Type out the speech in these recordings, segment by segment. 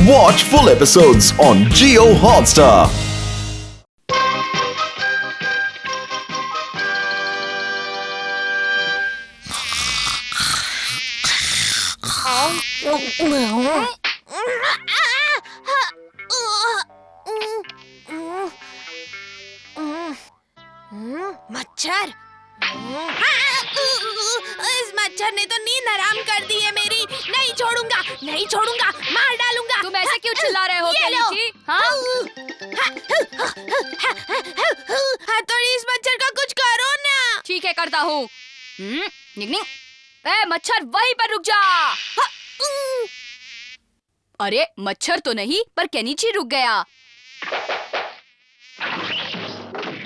Watch full episodes on Jio Hotstar. मच्छर। इस मच्छर ने तो नींद हराम कर दी है मेरी। नहीं छोड़ूंगा, नहीं छोड़ूंगा, मार डालूंगा। तुम ऐसे क्यों चिल्ला रहे हो केनिची? हथौड़ी, इस मच्छर का कुछ करो ना। ठीक है, करता हूँ। निक निक। ए मच्छर, वहीं पर रुक जा। अरे मच्छर तो नहीं, पर केनिची रुक गया।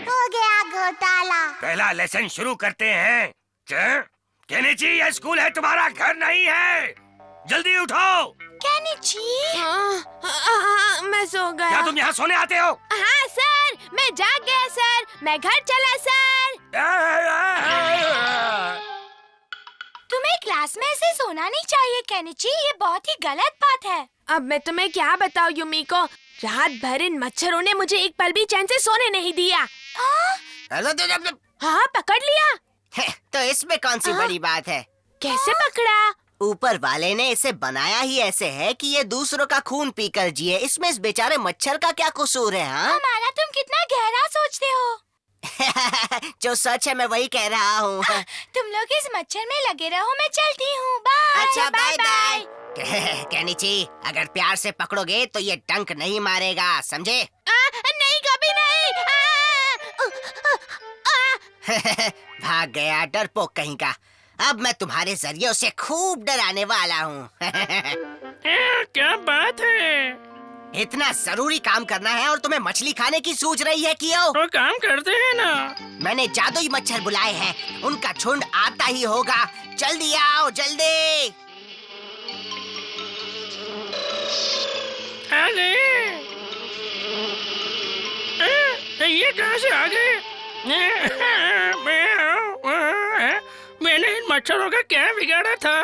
हो गया घोटाला। पहला लेसन शुरू करते हैं। केनिची, ये स्कूल है, तुम्हारा घर नहीं है। जल्दी उठो। केनिची, मैं सो गया। क्या तुम यहाँ सोने आते हो? हाँ सर, मैं जाग गया सर। मैं घर चला सर। तुम्हें क्लास में ऐसे सोना नहीं चाहिए केनिची, ये बहुत ही गलत बात है। अब मैं तुम्हें क्या बताऊं युमीको, रात भर इन मच्छरों ने मुझे एक पल भी चैन से सोने नहीं दिया। हाँ, पकड़ लिया। तो इसमें कौन सी बड़ी बात है? कैसे पकड़ा? ऊपर वाले ने इसे बनाया ही ऐसे है कि ये दूसरों का खून पीकर जिए। इसमें इस बेचारे मच्छर का क्या कसूर है? हाँ, हमारा तुम कितना गहरा सोचते हो। जो सच है मैं वही कह रहा हूँ। तुम लोग इस मच्छर में लगे रहो, मैं चलती हूँ। बाय। अच्छा, बाय बाय। केनिची, अगर प्यार से पकड़ोगे तो ये डंक नहीं मारेगा, समझे? नहीं, कभी नहीं। भाग गया डरपोक कहीं का। अब मैं तुम्हारे जरिए उसे खूब डराने वाला हूँ। क्या बात है? इतना जरूरी काम करना है और तुम्हें मछली खाने की सूझ रही है कियो? वो काम करते हैं ना। मैंने जादुई मच्छर बुलाए हैं, उनका झुंड आता ही होगा। जल्दी आओ, जल्दी। आ गए। ये कहाँ से आ गए? मैंने इन मच्छरों का क्या बिगाड़ा था?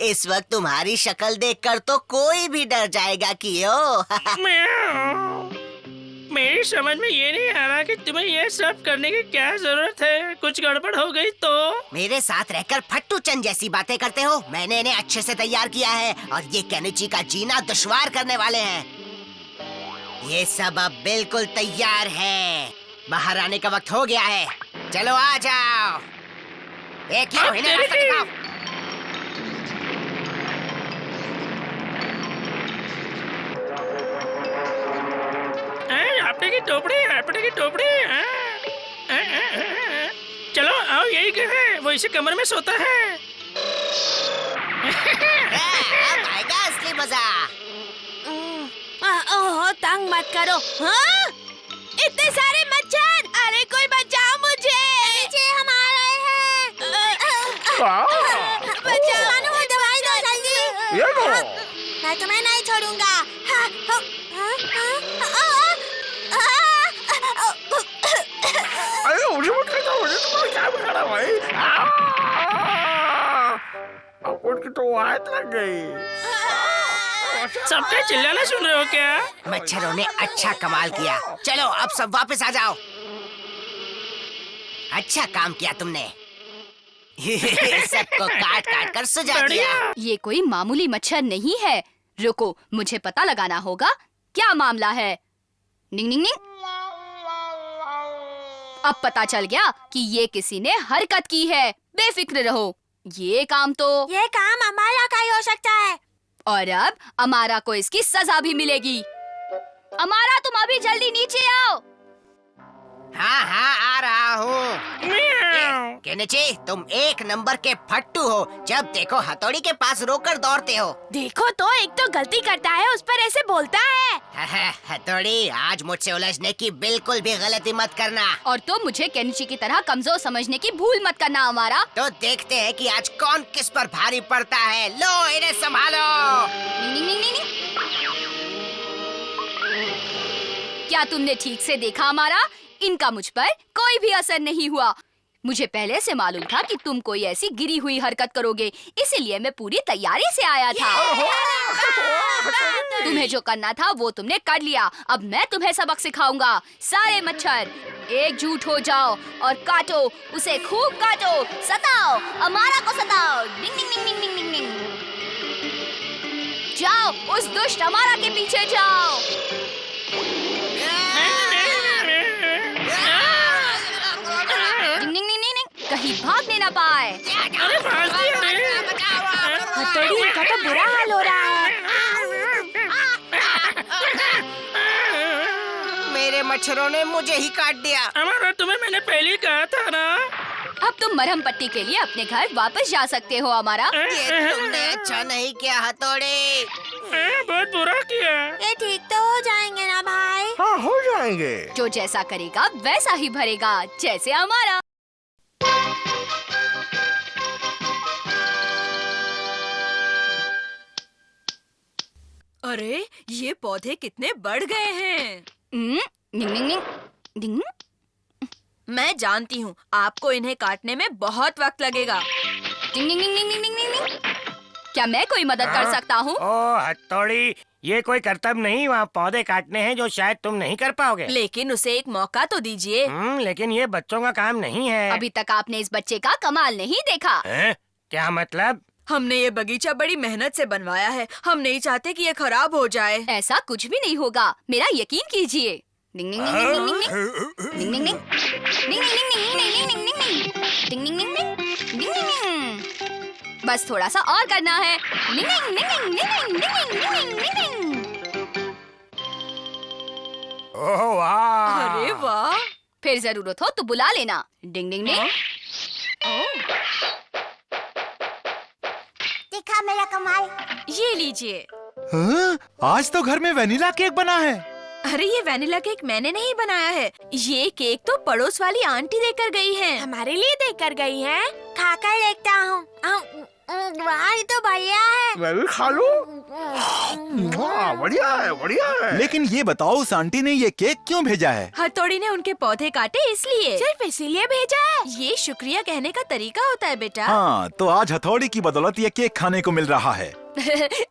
इस वक्त तुम्हारी शक्ल देखकर तो कोई भी डर जाएगा कियो। मेरी समझ में ये नहीं आ रहा कि तुम्हें ये सब करने की क्या जरूरत है। कुछ गड़बड़ हो गई तो? मेरे साथ रहकर फट्टू चंद जैसी बातें करते हो। मैंने इन्हें अच्छे से तैयार किया है और ये केनिची का जीना दुश्वार करने वाले हैं। ये सब अब बिल्कुल तैयार है। बाहर आने का वक्त हो गया है। चलो आ जाओ। एक इन्हें रास्ता दिखाओ। आपटे की टोपड़ी। चलो आओ, यही घर है। वो इसी कमरे में सोता है। अब आएगा असली मजा। ओहो, तंग मत करो। हाँ? इतने सारे मच्छर। अरे कोई बचाओ मुझे। हम आ रहे हैं। बचाओ, दवाई दो जल्दी। मैं तुम्हें नहीं छोड़ूंगा। सबका चिल्लाना सुन रहे हो क्या? मच्छरों ने अच्छा कमाल किया। चलो अब सब वापस आ जाओ। अच्छा काम किया तुमने। सबको काट काट कर सुझा दिया। ये कोई मामूली मच्छर नहीं है। रुको, मुझे पता लगाना होगा क्या मामला है। निंग निंग निंग। अब पता चल गया कि ये किसी ने हरकत की है। बेफिक्र रहो, ये काम हमारा का ही हो सकता है। और अब अमारा को इसकी सजा भी मिलेगी। अमारा, तुम अभी जल्दी नीचे आओ। हाँ हाँ, आ रहा हूँ। केनिची, तुम एक नंबर के फट्टू हो। जब देखो हथौड़ी के पास रोकर दौड़ते हो। देखो तो, एक तो गलती करता है, उस पर ऐसे बोलता है। हथौड़ी, आज मुझसे उलझने की बिल्कुल भी गलती मत करना। और तुम मुझे केनिची की तरह कमजोर समझने की भूल मत करना अमारा। तो देखते हैं कि आज कौन किस पर भारी पड़ता है। लो, इन्हें संभालो। निंग निंग निंग निंग। क्या तुमने ठीक से देखा अमारा? इनका मुझ पर कोई भी असर नहीं हुआ। मुझे पहले से मालूम था कि तुम कोई ऐसी गिरी हुई हरकत करोगे, इसीलिए मैं पूरी तैयारी से आया था। तुम्हें जो करना था वो तुमने कर लिया। अब मैं तुम्हें सबक सिखाऊंगा। सारे मच्छर एकजुट हो जाओ और काटो, उसे खूब काटो, सताओ, अमारा को सताओ। डिंग डिंग डिंग डिंग डिंग डिंग। जाओ, उस दुष्ट अमारा के पीछे जाओ। डिंग डिंग डिंग डिंग, कहीं भागने ना पाए। हथौड़ी, इनका तो बुरा हाल हो रहा है। मेरे मच्छरों ने मुझे ही काट दिया। अमारा, तुम्हें मैंने पहले ही कहा था ना। अब तुम मरहम पट्टी के लिए अपने घर वापस जा सकते हो अमारा। ये तुमने अच्छा नहीं किया हथौड़ी। बहुत बुरा किया। ये ठीक तो हो जाएंगे ना भाई? हाँ, हो जाएंगे। जो जैसा करेगा वैसा ही भरेगा, जैसे हमारा। अरे ये पौधे कितने बढ़ गए हैं। डिंग डिंग डिंग डिंग। मैं जानती हूँ आपको इन्हें काटने में बहुत वक्त लगेगा। डिंग डिंग डिंग डिंग डिंग डिंग डिंग। क्या मैं कोई मदद कर सकता हूँ? ओ हथौड़ी, ये कोई कर्तव्य नहीं वहाँ पौधे काटने हैं जो शायद तुम नहीं कर पाओगे। लेकिन उसे एक मौका तो दीजिए। लेकिन ये बच्चों का काम नहीं है। अभी तक आपने इस बच्चे का कमाल नहीं देखा। हैं? क्या मतलब? हमने ये बगीचा बड़ी मेहनत से बनवाया है। हम नहीं चाहते कि ये खराब हो जाए। ऐसा कुछ भी नहीं होगा, मेरा यकीन कीजिए। डिंग डिंग डिंग डिंग डिंग डिंग डिंग डिंग डिंग डिंग डिंग डिंग डिंग डिंग डिंग डिंग। बस थोड़ा सा और करना है। डिंग डिंग डिंग डिंग डिंग डिंग डिंग। ओह वाह! अरे वाह! फिर जरूरत हो तो बुला लेना। डिंग डिंग डिंग। दिखा मेरा कमाल। ये लीजिए। हाँ? आज तो घर में वेनिला केक बना है। अरे ये वेनिला केक मैंने नहीं बनाया है। ये केक तो पड़ोस वाली आंटी देकर गई हैं। हमारे लिए देकर गई हैं। खाकर देखता हूँ। वाह, ये तो बढ़िया है। मैं भी खा लूं? वाह, बढ़िया है, बढ़िया है। लेकिन ये बताओ, उस आंटी ने ये केक क्यों भेजा है? हथौड़ी ने उनके पौधे काटे इसलिए। सिर्फ इसीलिए भेजा है? ये शुक्रिया कहने का तरीका होता है बेटा। हाँ, तो आज हथौड़ी की बदौलत ये केक खाने को मिल रहा है।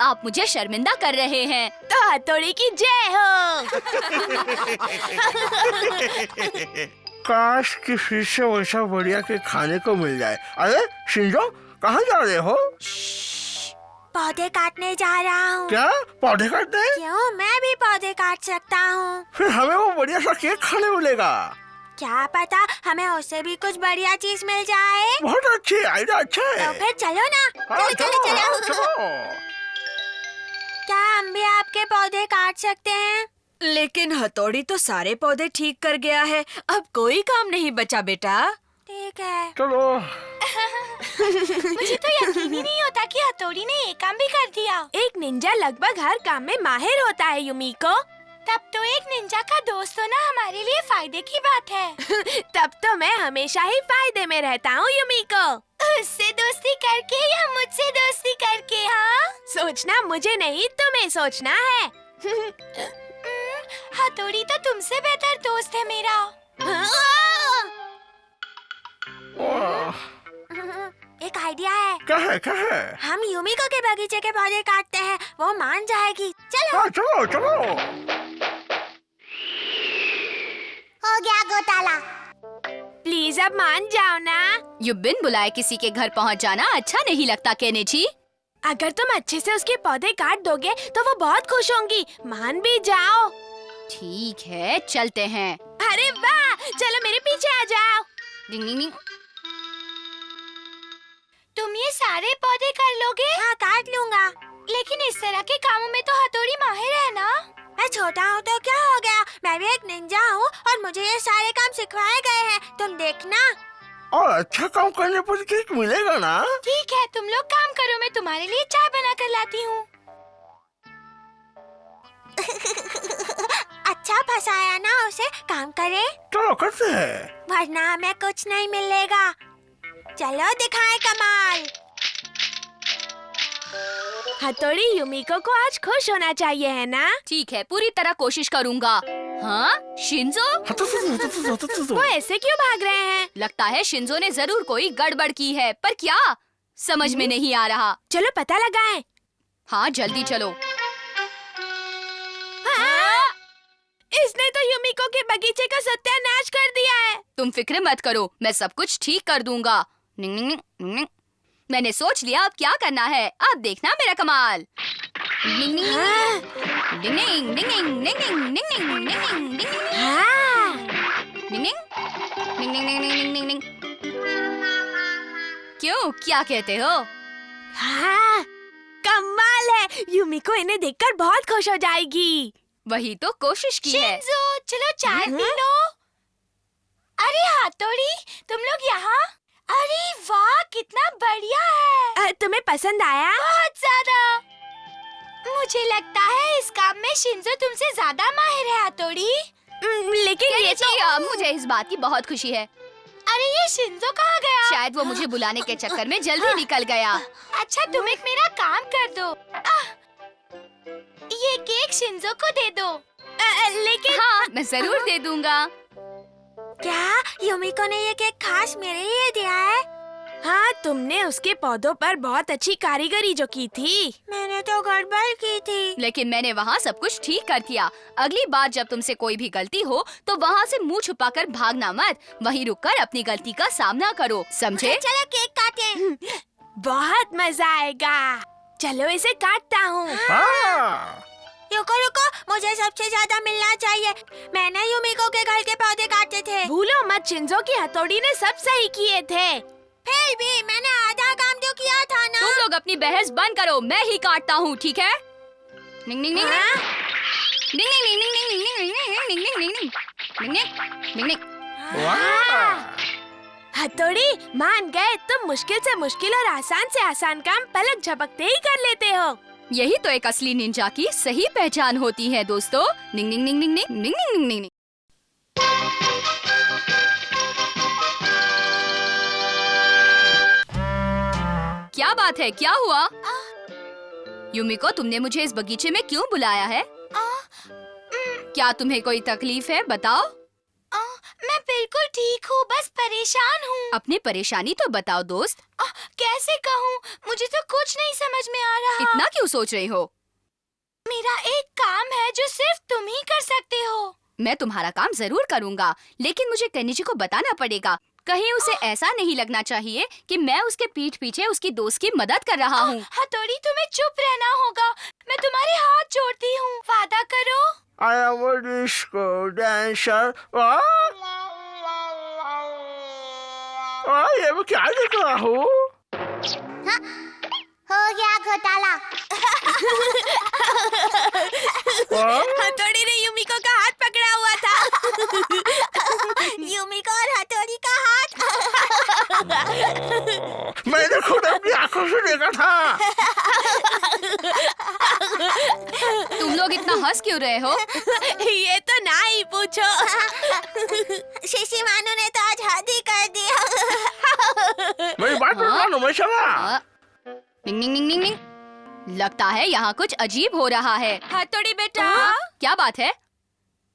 आप मुझे शर्मिंदा कर रहे हैं। तो हथौड़ी की जय हो। काश किसी से वैसा बढ़िया के खाने को मिल जाए। अरे शिंजो, कहाँ जा रहे हो? पौधे काटने जा रहा हूँ। क्या पौधे काटने? क्यों, मैं भी पौधे काट सकता हूँ। फिर हमें वो बढ़िया सा केक खाने मिलेगा। क्या पता हमें उससे भी कुछ बढ़िया चीज मिल जाए। बहुत अच्छी आइडिया, अच्छा है। तो फिर चलो ना। हाँ, चलो। चलो। क्या हम भी आपके पौधे काट सकते हैं? लेकिन हथौड़ी तो सारे पौधे ठीक कर गया है। अब कोई काम नहीं बचा बेटा। ठीक है। चलो। मुझे तो यकीन ही नहीं होता कि हथौड़ी ने ये काम भी कर दिया। एक निंजा लगभग हर काम में माहिर होता है युमिको। तब तो एक निंजा का दोस्त होना हमारे लिए फायदे की बात है। तब तो मैं हमेशा ही फायदे में रहता हूँ युमिको। उससे दोस्ती करके या मुझसे दोस्ती करके? हाँ, सोचना मुझे नहीं, तुम्हें सोचना है। हथौड़ी तो तुमसे बेहतर दोस्त है मेरा। एक आइडिया है। क्या है, क्या है? हम युमिको के बगीचे के पौधे काटते हैं, वो मान जाएगी। चलो। हाँ, चलो चलो। हो गया घोटाला। प्लीज अब मान जाओ ना। ये बिन बुलाए किसी के घर पहुंच जाना अच्छा नहीं लगता केनेची। अगर तुम अच्छे से उसके पौधे काट दोगे तो वो बहुत खुश होंगी। मान भी जाओ। ठीक है, चलते हैं। अरे वाह, चलो मेरे पीछे आ जाओ। डिंग डिंग डिंग। तुम ये सारे पौधे कर लोगे? हाँ, काट लूंगा। लेकिन इस तरह के कामों में तो हथौड़ी माहिर है ना। मैं छोटा हूँ तो क्या हो गया, मैं भी एक निंजा हूँ और मुझे ये सारे काम सिखवाए गए हैं। तुम देखना। और अच्छा काम करने पर केक मिलेगा ना? ठीक है, तुम लोग काम करो, मैं तुम्हारे लिए चाय बना कर लाती हूँ। अच्छा फंसाया ना उसे, काम करे। चलो करते हैं। वरना हमें कुछ नहीं मिलेगा। चलो दिखाए कमाल। हथौड़ी युमिको को आज खुश होना चाहिए, है ना? ठीक है, पूरी तरह कोशिश करूँगा। हाँ, शिंजो? वो ऐसे क्यों भाग रहे हैं? लगता है शिंजो ने जरूर कोई गड़बड़ की है, पर क्या समझ में नहीं आ रहा। चलो पता लगाएं। हाँ, जल्दी चलो। हाँ? इसने तो युमिको के बगीचे का सत्यानाश कर दिया है। तुम फिक्र मत करो, मैं सब कुछ ठीक कर दूंगा। निंग निंग निंग निंग। मैंने सोच लिया अब क्या करना है, अब देखना मेरा कमाल। निंग निंग निंग निंग निंग निंग निंग निंग निंग निंग। हाँ। निंग निंग निंग निंग निंग निंग निंग। क्यों, क्या कहते हो? हाँ, कमाल है। युमिको इन्हें देखकर बहुत खुश हो जाएगी। वही तो कोशिश की है। शिंजो, चलो चाय पी लो। अरे हथौड़ी, तुम लोग यहाँ? अरे वाह, कितना बढ़िया है। तुम्हें पसंद आया? बहुत ज्यादा। मुझे लगता है इस काम में शिंजो तुमसे ज्यादा माहिर है हथौड़ी। लेकिन ये तो मुझे इस बात की बहुत खुशी है। अरे ये शिंजो कहाँ गया? शायद वो मुझे बुलाने के चक्कर में जल्दी निकल गया। अच्छा, तुम एक मेरा काम कर दो। ये केक शिंजो को दे दो। लेकिन हाँ, मैं जरूर दे दूंगा। क्या युमिको ने ये केक खास मेरे लिए दिया है? हाँ, तुमने उसके पौधों पर बहुत अच्छी कारीगरी जो की थी। मैंने तो गड़बड़ की थी। लेकिन मैंने वहाँ सब कुछ ठीक कर दिया। अगली बार जब तुमसे कोई भी गलती हो तो वहाँ से मुंह छुपाकर भागना मत, वहीं रुककर अपनी गलती का सामना करो, समझे? चलो केक काटें। बहुत मजा आएगा। चलो इसे काटता हूँ। रुको रुको, मुझे सबसे ज्यादा मिलना चाहिए। मैंने युमिको के घर के पौधे काटे थे। भूलो मत शिंजो की हथौड़ी ने सब सही किए थे। फिर भी मैंने आधा काम जो किया था ना। तुम लोग अपनी बहस बंद करो, मैं ही काटता हूँ, ठीक है? निंग निंग निंग निंग निंग निंग निंग निंग निंग निंग निंग निंग निंग निंग निंग। हथौड़ी, मान गए, तुम मुश्किल से मुश्किल और आसान से आसान काम पलक झपकते ही कर लेते हो। यही तो एक असली निंजा की सही पहचान होती है दोस्तों। निंग निंग निंग निंग निंग निंग निंग निंग निंग। क्या बात है, क्या हुआ? युमिको, तुमने मुझे इस बगीचे में क्यों बुलाया है? क्या तुम्हें कोई तकलीफ है, बताओ। मैं बिल्कुल ठीक हूँ, बस परेशान हूँ। अपनी परेशानी तो बताओ दोस्त। कैसे कहूँ, मुझे तो कुछ नहीं समझ में आ रहा। इतना क्यों सोच रही हो? मेरा एक काम है जो सिर्फ तुम ही कर सकते हो। मैं तुम्हारा काम जरूर करूँगा, लेकिन मुझे केनिची को बताना पड़ेगा। कहीं उसे ऐसा नहीं लगना चाहिए कि मैं उसके पीठ पीछे उसकी दोस्त की मदद कर रहा हूँ। हथौड़ी, तुम्हें चुप रहना होगा। मैं तुम्हारे हाथ जोड़ती हूँ, वादा करो। I am a disco dancer. ये मैं क्या देख रहा हूँ? हो गया घोटाला। हथौड़ी ने युमिको का हाथ पकड़ा हुआ था। युमिको और हथौड़ी का हाथ। मैंने खुद अपनी आंखों से देखा था। तुम लोग इतना हंस क्यों रहे हो? ये तो ना ही पूछो। शिशिमानु ने तो आज हद ही कर दिया। मेरी बात पर मानो, मैं चला। निंग निंग निंग निंग निंग। लगता है यहाँ कुछ अजीब हो रहा है। हथौड़ी बेटा, क्या बात है?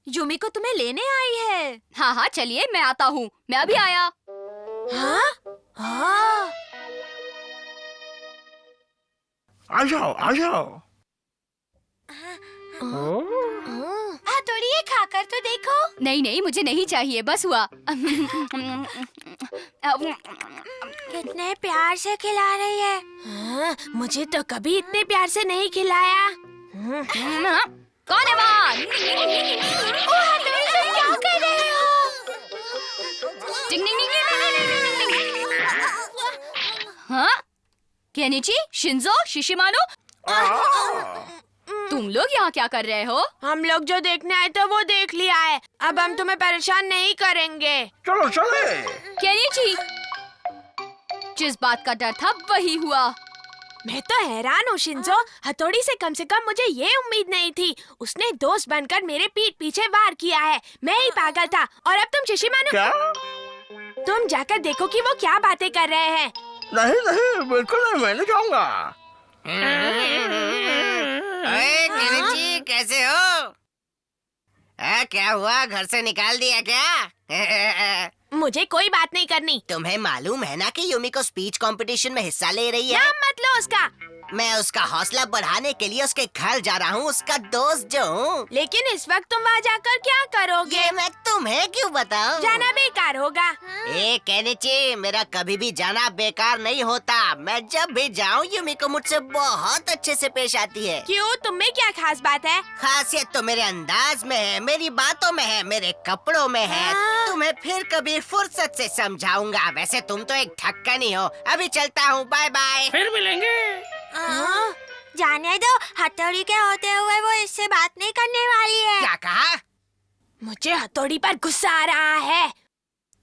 युमिको तुम्हें लेने आई है। हाँ हाँ, चलिए मैं आता हूँ, मैं अभी आया। हाँ? हाँ। आ जाओ, आ जाओ। हथौड़ी, ये खाकर तो देखो। नहीं नहीं, मुझे नहीं चाहिए, बस हुआ। कितने प्यार से खिला रही है। हाँ, मुझे तो कभी इतने प्यार से नहीं खिलाया। कौन है वहाँ? ओ हथौड़ी, तुम क्या कर रहे हो? टिंग टिंग टिंग टिंग टिंग टिंग टिंग। हाँ? केनिची, शिंजो, शिशिमानु, तुम लोग यहाँ क्या कर रहे हो? हम लोग जो देखने आए थे वो देख लिया है। अब हम तुम्हें परेशान नहीं करेंगे। चलो चले। केनिची, जिस बात का डर था वही हुआ। मैं तो हैरान हूँ शिंजो, हथौड़ी से कम मुझे ये उम्मीद नहीं थी। उसने दोस्त बनकर मेरे पीठ पीछे वार किया है। मैं ही पागल था। और अब तुम शिशिमानु, क्या? तुम जाकर देखो कि वो क्या बातें कर रहे हैं। नहीं नहीं, बिल्कुल नहीं, मैं नहीं जाऊंगा। अरे केनिची, कैसे हो? क्या हुआ, घर से निकाल दिया क्या? मुझे कोई बात नहीं करनी। तुम्हें मालूम है ना कि युमिको स्पीच कंपटीशन में हिस्सा ले रही है? नाम मत लो उसका। मैं उसका हौसला बढ़ाने के लिए उसके घर जा रहा हूँ, उसका दोस्त जो हूँ। लेकिन इस वक्त तुम वहाँ जाकर क्या करोगे? ये मैं तुम्हें क्यों बताऊं? जाना बेकार होगा। ए केनिची, मेरा कभी भी जाना बेकार नहीं होता। मैं जब भी जाऊँ युमिको मुझसे बहुत अच्छे से पेश आती है। क्यों, तुम में क्या खास बात है? खासियत तो मेरे अंदाज में है, मेरी बातों में है, मेरे कपड़ों में है। तुम्हें फिर कभी फुर्सत से समझाऊंगा। वैसे तुम तो एक ढक्कन ही हो। अभी चलता हूँ, बाय बाय। फिर मिलेंगे। जाने दो, हथौड़ी के होते हुए वो इससे बात नहीं करने वाली है। क्या कहा? मुझे हथौड़ी पर गुस्सा आ रहा है।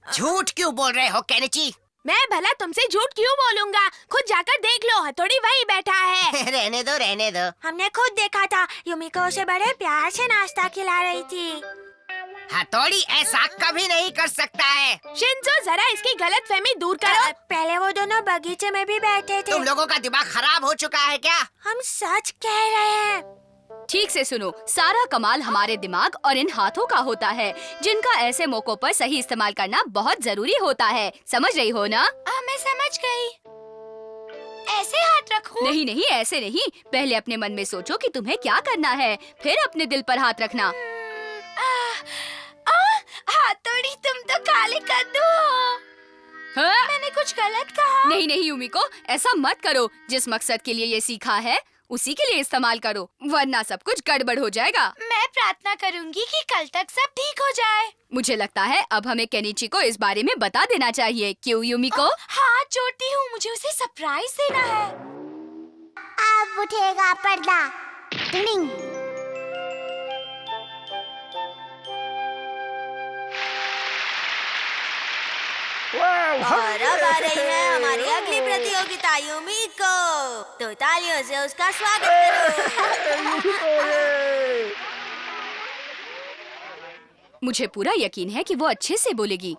झूठ क्यों बोल रहे हो केनिची? मैं भला तुमसे झूठ क्यों बोलूंगा? खुद जाकर देख लो, हथौड़ी वहीं बैठा है। रहने दो, रहने दो। हमने खुद देखा था, युमिको उसे बड़े प्यार से नाश्ता खिला रही थी। हथौड़ी ऐसा कभी नहीं कर सकता है। शिंजो, जरा इसकी गलतफहमी दूर करो। पहले वो दोनों बगीचे में भी बैठे थे। तुम लोगों का दिमाग खराब हो चुका है क्या? हम सच कह रहे हैं। ठीक से सुनो, सारा कमाल हमारे दिमाग और इन हाथों का होता है, जिनका ऐसे मौकों पर सही इस्तेमाल करना बहुत जरूरी होता है। समझ रही हो ना? मैं समझ गई। ऐसे हाथ रखो। नहीं नहीं, ऐसे नहीं। पहले अपने मन में सोचो कि तुम्हें क्या करना है, फिर अपने दिल पर हाथ रखना। हथौड़ी, तुम तो काले कद्दू हो। हाँ? मैंने कुछ गलत कहा? नहीं नहीं युमिको, ऐसा मत करो। जिस मकसद के लिए ये सीखा है उसी के लिए इस्तेमाल करो, वरना सब कुछ गड़बड़ हो जाएगा। मैं प्रार्थना करूंगी कि कल तक सब ठीक हो जाए। मुझे लगता है अब हमें केनिची को इस बारे में बता देना चाहिए। क्यों युमिको? हाथ जोड़ती हूँ, मुझे उसे सरप्राइज देना है। अब उठेगा पर्दा। टिंग। और अब आ रही है हमारी अगली प्रतियोगिता युमिको, तो तालियों से उसका स्वागत करो। मुझे पूरा यकीन है कि वो अच्छे से बोलेगी।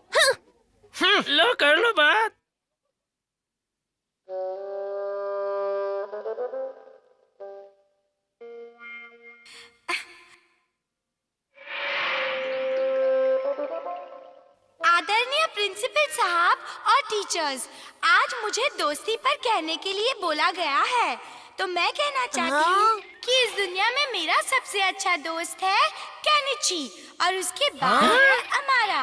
लो कर लो बात। आदरणीय प्रिंसिपल साहब और टीचर्स, आज मुझे दोस्ती पर कहने के लिए बोला गया है, तो मैं कहना चाहती हूँ कि इस दुनिया में मेरा सबसे अच्छा दोस्त है केनिची और उसके बाद है अमारा।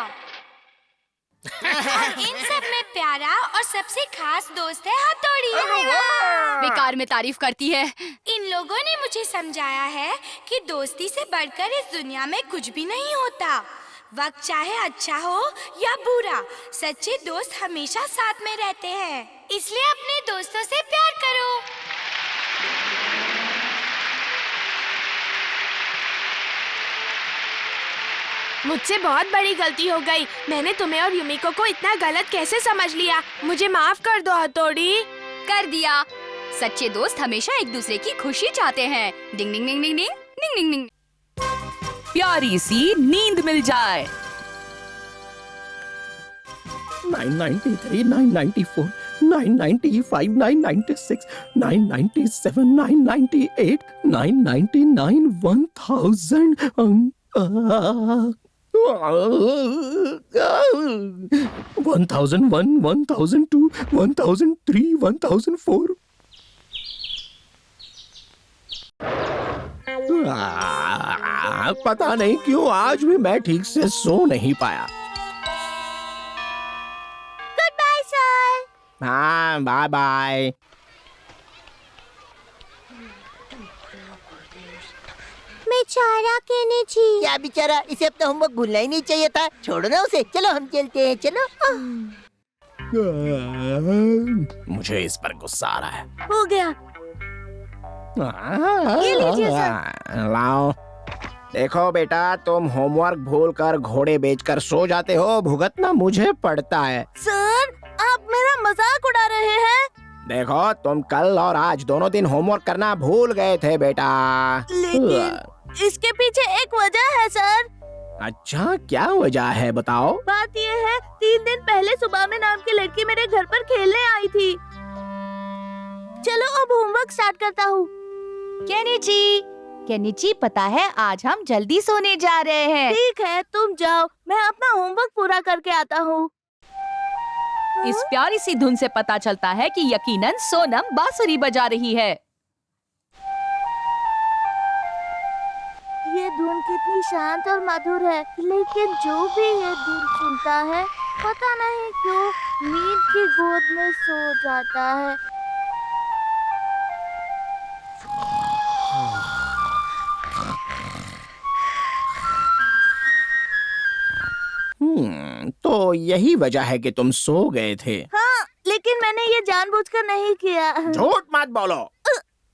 और इन सब में प्यारा और सबसे खास दोस्त है हथौड़ी। बेकार में तारीफ करती है। इन लोगों ने मुझे समझाया है कि दोस्ती से बढ़कर इस दुनिया में कुछ भी नहीं होता। वक्त चाहे अच्छा हो या बुरा, सच्चे दोस्त हमेशा साथ में रहते हैं। इसलिए अपने दोस्तों से प्यार करो। मुझसे बहुत बड़ी गलती हो गई। मैंने तुम्हें और युमिको को इतना गलत कैसे समझ लिया? मुझे माफ कर दो हथौड़ी। कर दिया। सच्चे दोस्त हमेशा एक दूसरे की खुशी चाहते हैं। डिंग डिंग डिंग डिंग डिंग डिंग डिंग डिंग। प्यारी सी नींद मिल जाए। 993, 994, 995, 996, 997, 998, 999, 1000. 1001, 1002, 1003, 1004. पता नहीं क्यों आज भी मैं ठीक से सो नहीं पाया। Good bye sir. हाँ, बाय बाय। बेचारा केनिची। क्या बेचारा, इसे अपना होमवर्क भूलना ही नहीं चाहिए था। छोड़ो ना उसे, चलो हम चलते हैं, चलो। मुझे इस पर गुस्सा आ रहा है। हो गया। ये लीजिए सर। लाओ। देखो बेटा, तुम होमवर्क भूलकर घोड़े बेचकर सो जाते हो, भुगतना मुझे पड़ता है। सर, आप मेरा मजाक उड़ा रहे हैं। देखो, तुम कल और आज दोनों दिन होमवर्क करना भूल गए थे बेटा। लेकिन इसके पीछे एक वजह है सर। अच्छा, क्या वजह है बताओ? बात ये है, 3 दिन पहले सुबामे नाम की लड़की मेरे घर पर खेलने आई थी। चलो अब होमवर्क स्टार्ट करता हूँ। केनिची, पता है आज हम जल्दी सोने जा रहे हैं। ठीक है, तुम जाओ, मैं अपना होमवर्क पूरा करके आता हूँ। इस प्यारी सी धुन से पता चलता है कि यकीनन सोनम बांसुरी बजा रही है। ये धुन कितनी शांत और मधुर है, लेकिन जो भी ये धुन सुनता है पता नहीं क्यों नींद की गोद में सो जाता है। तो यही वजह है कि तुम सो गए थे। हाँ, लेकिन मैंने ये जानबूझकर नहीं किया। झूठ मत बोलो।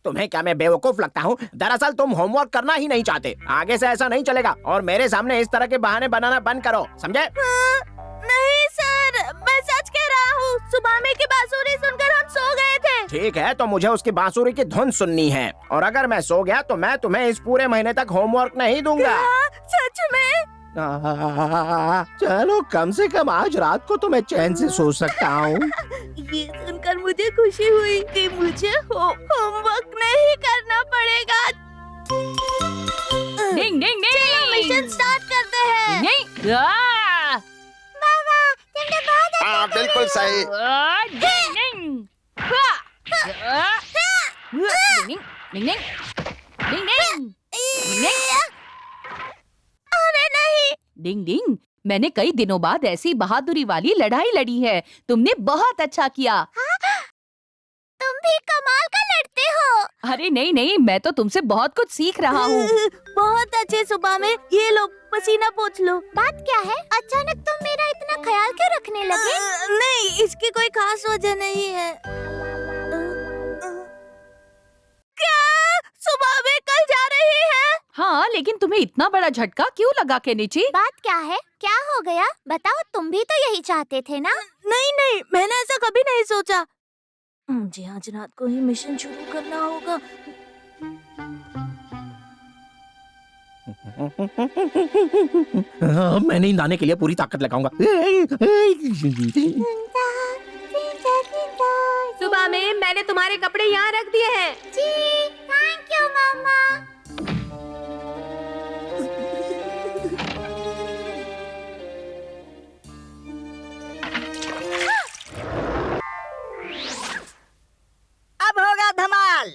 तुम्हें क्या मैं बेवकूफ लगता हूँ? दरअसल तुम होमवर्क करना ही नहीं चाहते। आगे से ऐसा नहीं चलेगा और मेरे सामने इस तरह के बहाने बनाना बंद करो, समझे? नहीं सर, मैं सच कह रहा हूँ। सुबह में की बांसुरी सुनकर हम सो गए थे। ठीक है, तो मुझे उसकी बांसुरी की धुन सुननी है और अगर मैं सो गया तो मैं तुम्हें इस पूरे महीने तक होमवर्क नहीं दूंगा। सच में? चलो, कम से कम आज रात को तो मैं चैन से सो सकता हूँ। ये सुनकर मुझे खुशी हुई कि मुझे होमवर्क नहीं करना पड़ेगा। डिंग डिंग डिंग। चलो मिशन स्टार्ट करते हैं। नहीं। बाबा, तुमने बहुत हाँ, बिल्कुल सही। अरे नहीं। डिंग डिंग, मैंने कई दिनों बाद ऐसी बहादुरी वाली लड़ाई लड़ी है। तुमने बहुत अच्छा किया। तुम भी कमाल का लड़ते हो। अरे नहीं नहीं, मैं तो तुमसे बहुत कुछ सीख रहा हूँ। बहुत अच्छे। सुबह में ये लो, पसीना पोंछ लो। बात क्या है? अचानक तुम मेरा इतना ख्याल क्यों रखने लगे? नहीं, इसकी कोई खास वजह नहीं है। क्या सुबह में कल जा रही है? हाँ, लेकिन तुम्हें इतना बड़ा झटका क्यों लगा केनिची? बात क्या है? क्या हो गया? बताओ, तुम भी तो यही चाहते थे ना? नहीं नहीं, मैंने ऐसा कभी नहीं सोचा। मुझे आज रात को ही मिशन शुरू करना होगा। मैं नींद आने के लिए पूरी ताकत लगाऊंगा। सुबह में मैंने तुम्हारे कपड़े यहाँ रख दिए हैं। जी, थैंक यू मामा। अब होगा धमाल।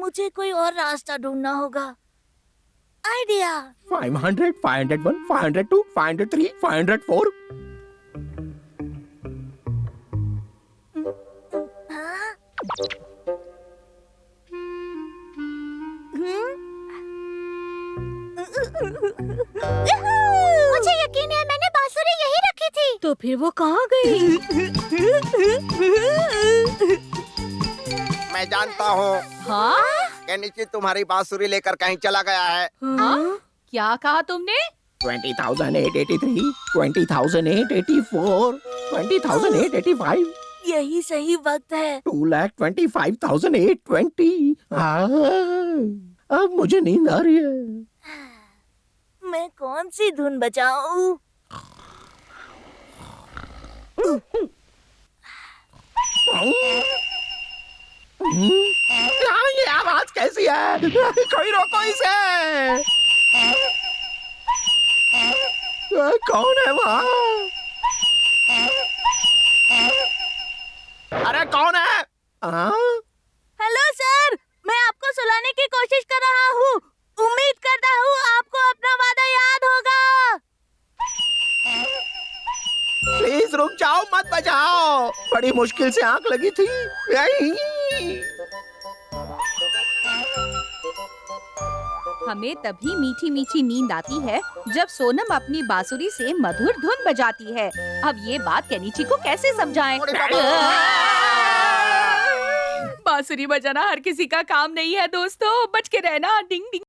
मुझे कोई और रास्ता ढूंढना होगा। आइडिया। 500, 501, 502, 503, 504। मुझे यकीन है मैंने बांसुरी यही रखी थी। तो फिर वो कहाँ गई? मैं जानता हूँ। हाँ? केनिची तुम्हारी बांसुरी लेकर कहीं चला गया है। हाँ? क्या कहा तुमने? 20,883, 20,884, 20,885। यही सही वक्त है। 2,25,820। अब मुझे नींद आ रही है। मैं कौन सी धुन बजाऊं? ये आवाज कैसी है? कोई रोको इसे। कौन है वहाँ? अरे कौन है? हेलो सर, मैं आपको सुलाने की कोशिश कर रहा हूँ। उम्मीद करता हूँ आपको अपना वादा याद होगा। प्लीज रुक जाओ, मत बजाओ। बड़ी मुश्किल से आंख लगी थी। हमें तभी मीठी मीठी नींद आती है जब सोनम अपनी बांसुरी से मधुर धुन बजाती है। अब ये बात केनिची को कैसे समझाएं? बांसुरी बजाना हर किसी का काम नहीं है दोस्तों, बच के रहना। डिंग डिंग।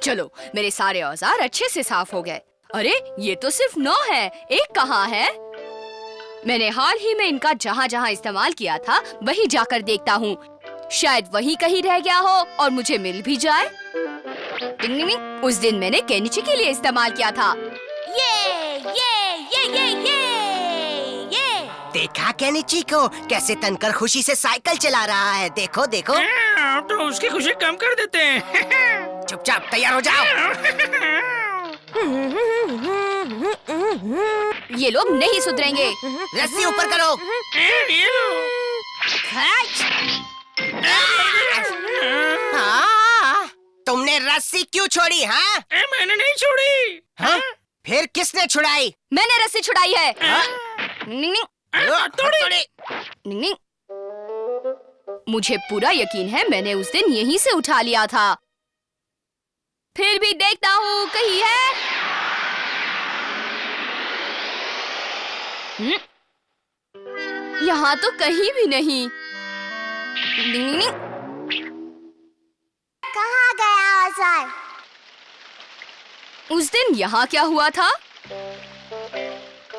चलो, मेरे सारे औजार अच्छे से साफ हो गए। अरे ये तो सिर्फ 9 है, एक कहाँ है? मैंने हाल ही में इनका जहाँ जहाँ इस्तेमाल किया था वही जाकर देखता हूँ। शायद वही कहीं रह गया हो और मुझे मिल भी जाए। टिंग टिंग टिंग। उस दिन मैंने केनिची के लिए इस्तेमाल किया था। देखा केनिची को कैसे तनकर खुशी से साइकिल चला रहा है। देखो देखो। तो उसकी खुशी कम कर देते हैं। चुपचाप तैयार हो जाओ। ये लोग नहीं सुधरेंगे। रस्सी ऊपर करो। ये लो। हाँ, तुमने रस्सी क्यों छोड़ी? हाँ मैंने नहीं छोड़ी। हाँ? फिर किसने छुड़ाई? मैंने रस्सी छुड़ाई है। निंग निंग। निंग निंग। मुझे पूरा यकीन है मैंने उस दिन यहीं से उठा लिया था। फिर भी देखता हूँ कहीं है। यहाँ तो कहीं भी नहीं। कहाँ गया औजार? उस दिन यहाँ क्या हुआ था?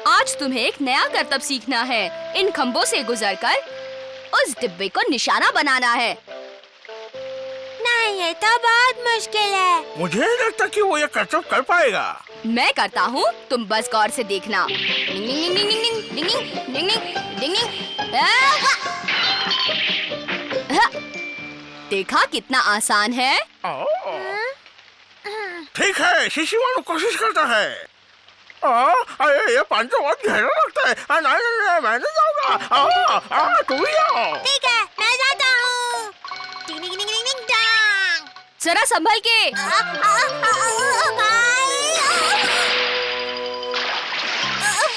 आज तुम्हें एक नया करतब सीखना है। इन खंभों से गुजरकर उस डिब्बे को निशाना बनाना है। नहीं, ये तो बहुत मुश्किल है। मुझे नहीं लगता कि वो ये करतब कर पाएगा। मैं करता हूँ, तुम बस गौर से देखना। डिंग डिंग डिंग डिंग डिंग डिंग डिंग डिंग डिंग डिंग। देखा कितना आसान है। ठीक है, शिशुमानु कोशिश करता है। अरे ये पानी तो बहुत गहरा लगता है। नहीं, मैं नहीं जाऊंगा। तू ही आओ। ठीक है, मैं जाता हूँ। डिंग डिंग डिंग डिंग डिंग डांग। जरा संभल के।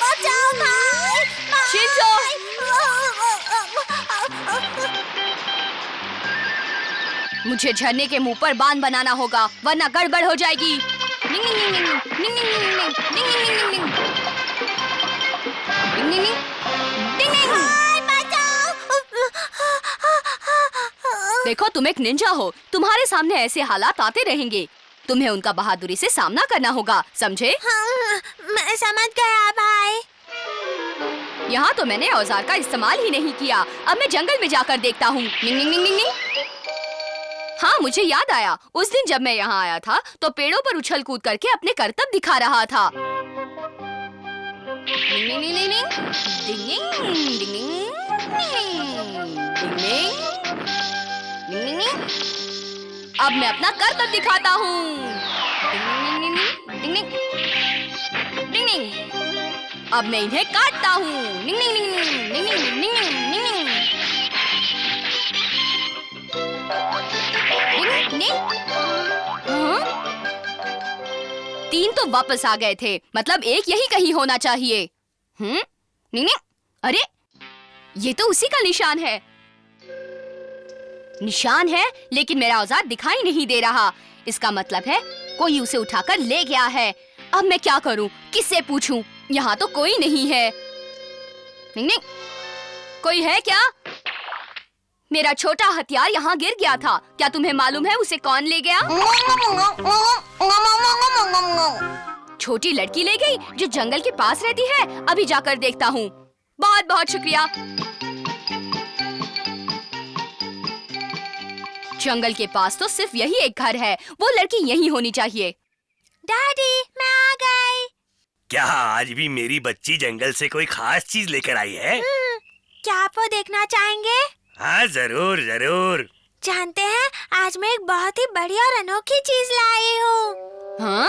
बचाओ भाई। शिंजो। मुझे झरने के मुंह पर बांध बनाना होगा, वरना गड़बड़ हो जाएगी। निंग निंग निंग निंग निंग निंग निंग निंग निंग निंग निंग निंग निंग। देखो तुम एक निंजा हो, तुम्हारे सामने ऐसे हालात आते रहेंगे। तुम्हें उनका बहादुरी से सामना करना होगा, समझे? हाँ, मैं समझ गया भाई। यहाँ तो मैंने औजार का इस्तेमाल ही नहीं किया। अब मैं जंगल में जाकर देखता हूँ। निंग निंग निंग निंग निंग। हाँ, मुझे याद आया, उस दिन जब मैं यहाँ आया था तो पेड़ों पर उछल कूद करके अपने करतब दिखा रहा था। डिंग डिंग डिंग डिंग डिंग डिंग डिंग डिंग डिंग। अब मैं अपना करतब दिखाता हूँ। डिंग डिंग डिंग डिंग डिंग डिंग। अब मैं इन्हें काटता हूँ। डिंग डिंग डिंग डिंग डिंग डिंग डिंग डिंग डिंग। तीन तो वापस आ गए थे, मतलब एक यही कहीं होना चाहिए। नहीं, अरे ये तो उसी का निशान है। निशान है, लेकिन मेरा औजार दिखाई नहीं दे रहा। इसका मतलब है कोई उसे उठाकर ले गया है। अब मैं क्या करूं? किससे पूछूं? यहाँ तो कोई नहीं है। नहीं, कोई है क्या? मेरा छोटा हथियार यहाँ गिर गया था। क्या तुम्हें मालूम है उसे कौन ले गया? छोटी लड़की ले गई जो जंगल के पास रहती है। अभी जाकर देखता हूँ। बहुत बहुत शुक्रिया। जंगल के पास तो सिर्फ यही एक घर है। वो लड़की यही होनी चाहिए। डैडी, मैं आ गई। क्या आज भी मेरी बच्ची जंगल से कोई खास चीज लेकर आई है? क्या आप वो देखना चाहेंगे? हाँ, जरूर जरूर। जानते हैं, आज मैं एक बहुत ही बड़ी और अनोखी चीज लाई हूँ। हाँ?